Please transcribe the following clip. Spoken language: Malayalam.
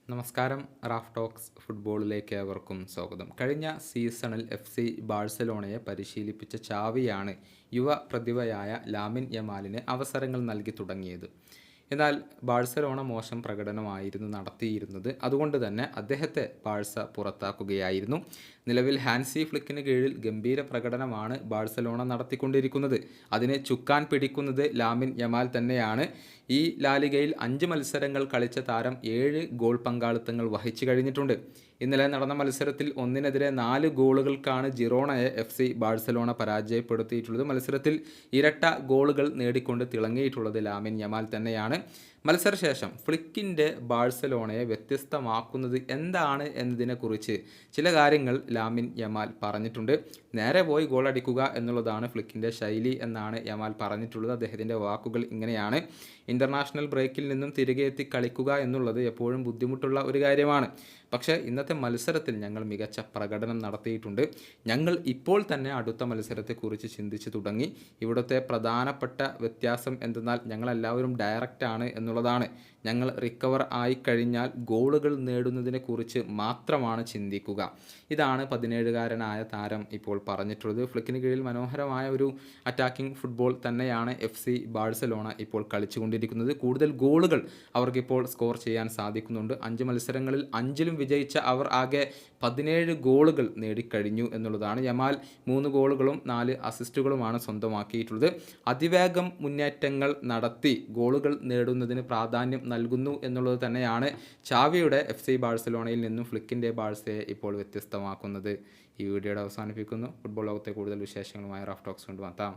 നമസ്കാരം. റാഫ് ടോക്സ് ഫുട്ബോളിലേക്ക് ഏവർക്കും സ്വാഗതം. കഴിഞ്ഞ സീസണിൽ FC ബാഴ്സലോണയെ പരിശീലിപ്പിച്ച ചാവിയാണ് യുവ പ്രതിഭയായ ലാമിൻ യമാലിന് അവസരങ്ങൾ നൽകി തുടങ്ങിയത്. എന്നാൽ ബാഴ്സലോണ മോശം പ്രകടനമായിരുന്നു നടത്തിയിരുന്നത്. അതുകൊണ്ട് തന്നെ അദ്ദേഹത്തെ ബാഴ്സ പുറത്താക്കുകയായിരുന്നു. നിലവിൽ ഹാൻസി ഫ്ലിക്കിന് കീഴിൽ ഗംഭീര പ്രകടനമാണ് ബാഴ്സലോണ നടത്തിക്കൊണ്ടിരിക്കുന്നത്. അതിനെ ചുക്കാൻ പിടിക്കുന്നത് ലാമിൻ യമാൽ തന്നെയാണ്. ഈ ലാലിഗയിൽ 5 മത്സരങ്ങൾ കളിച്ച താരം 7 ഗോൾ പങ്കാളിത്തങ്ങൾ വഹിച്ചു കഴിഞ്ഞിട്ടുണ്ട്. ഇന്നലെ നടന്ന മത്സരത്തിൽ 1-നെതിരെ 4 ഗോളുകൾക്കാണ് ജിറോണയെ FC ബാഴ്സലോണ പരാജയപ്പെടുത്തിയിട്ടുള്ളത്. മത്സരത്തിൽ ഇരട്ട ഗോളുകൾ നേടിക്കൊണ്ട് തിളങ്ങിയിട്ടുള്ളത് ലാമിൻ യമാൽ തന്നെയാണ്. മത്സരശേഷം ഫ്ലിക്കിൻ്റെ ബാഴ്സലോണയെ വ്യത്യസ്തമാക്കുന്നത് എന്താണ് എന്നതിനെക്കുറിച്ച് ചില കാര്യങ്ങൾ ലാമിൻ യമാൽ പറഞ്ഞിട്ടുണ്ട്. നേരെ പോയി ഗോൾ അടിക്കുക എന്നുള്ളതാണ് ഫ്ലിക്കിൻ്റെ ശൈലി എന്നാണ് യമാൽ പറഞ്ഞിട്ടുള്ളത്. അദ്ദേഹത്തിൻ്റെ വാക്കുകൾ ഇങ്ങനെയാണ്: ഇൻ്റർനാഷണൽ ബ്രേക്കിൽ നിന്നും തിരികെ എത്തി കളിക്കുക എന്നുള്ളത് എപ്പോഴും ബുദ്ധിമുട്ടുള്ള ഒരു കാര്യമാണ്. പക്ഷേ ഇന്നത്തെ മത്സരത്തിൽ ഞങ്ങൾ മികച്ച പ്രകടനം നടത്തിയിട്ടുണ്ട്. ഞങ്ങൾ ഇപ്പോൾ തന്നെ അടുത്ത മത്സരത്തെക്കുറിച്ച് ചിന്തിച്ച് തുടങ്ങി. ഇവിടുത്തെ പ്രധാനപ്പെട്ട വ്യത്യാസം എന്തെന്നാൽ ഞങ്ങളെല്ലാവരും ഡയറക്റ്റാണ് എന്നുള്ളതാണ്. ഞങ്ങൾ റിക്കവർ ആയിക്കഴിഞ്ഞാൽ ഗോളുകൾ നേടുന്നതിനെക്കുറിച്ച് മാത്രമാണ് ചിന്തിക്കുക. ഇതാണ് 17-കാരനായ താരം ഇപ്പോൾ പറഞ്ഞിട്ടുള്ളത്. ഫ്ലിക്കിന് കീഴിൽ മനോഹരമായ ഒരു അറ്റാക്കിംഗ് ഫുട്ബോൾ തന്നെയാണ് FC ബാഴ്സലോണ ഇപ്പോൾ കളിച്ചുകൊണ്ടിരിക്കുന്നത്. കൂടുതൽ ഗോളുകൾ അവർക്കിപ്പോൾ സ്കോർ ചെയ്യാൻ സാധിക്കുന്നുണ്ട്. 5 മത്സരങ്ങളിൽ 5-ലും വിജയിച്ച അവർ ആകെ 17 ഗോളുകൾ നേടിക്കഴിഞ്ഞു എന്നുള്ളതാണ്. യമാൽ 3 ഗോളുകളും 4 അസിസ്റ്റുകളുമാണ് സ്വന്തമാക്കിയിട്ടുള്ളത്. അതിവേഗം മുന്നേറ്റങ്ങൾ നടത്തി ഗോളുകൾ നേടുന്നതിന് പ്രാധാന്യം നൽകുന്നു എന്നുള്ളത് തന്നെയാണ് ചാവിയുടെ FC ബാഴ്സലോണയിൽ നിന്നും ഫ്ലിക്കിൻ്റെ ബാഴ്സയെ ഇപ്പോൾ വ്യത്യസ്തമാക്കുന്നത്. ഈ വീഡിയോയുടെ അവസാനിപ്പിക്കുന്നു. ഫുട്ബോൾ ലോകത്തെ കൂടുതൽ വിശേഷങ്ങളുമായി റാഫ് ടോക്സ് കൊണ്ടുവന്നാം.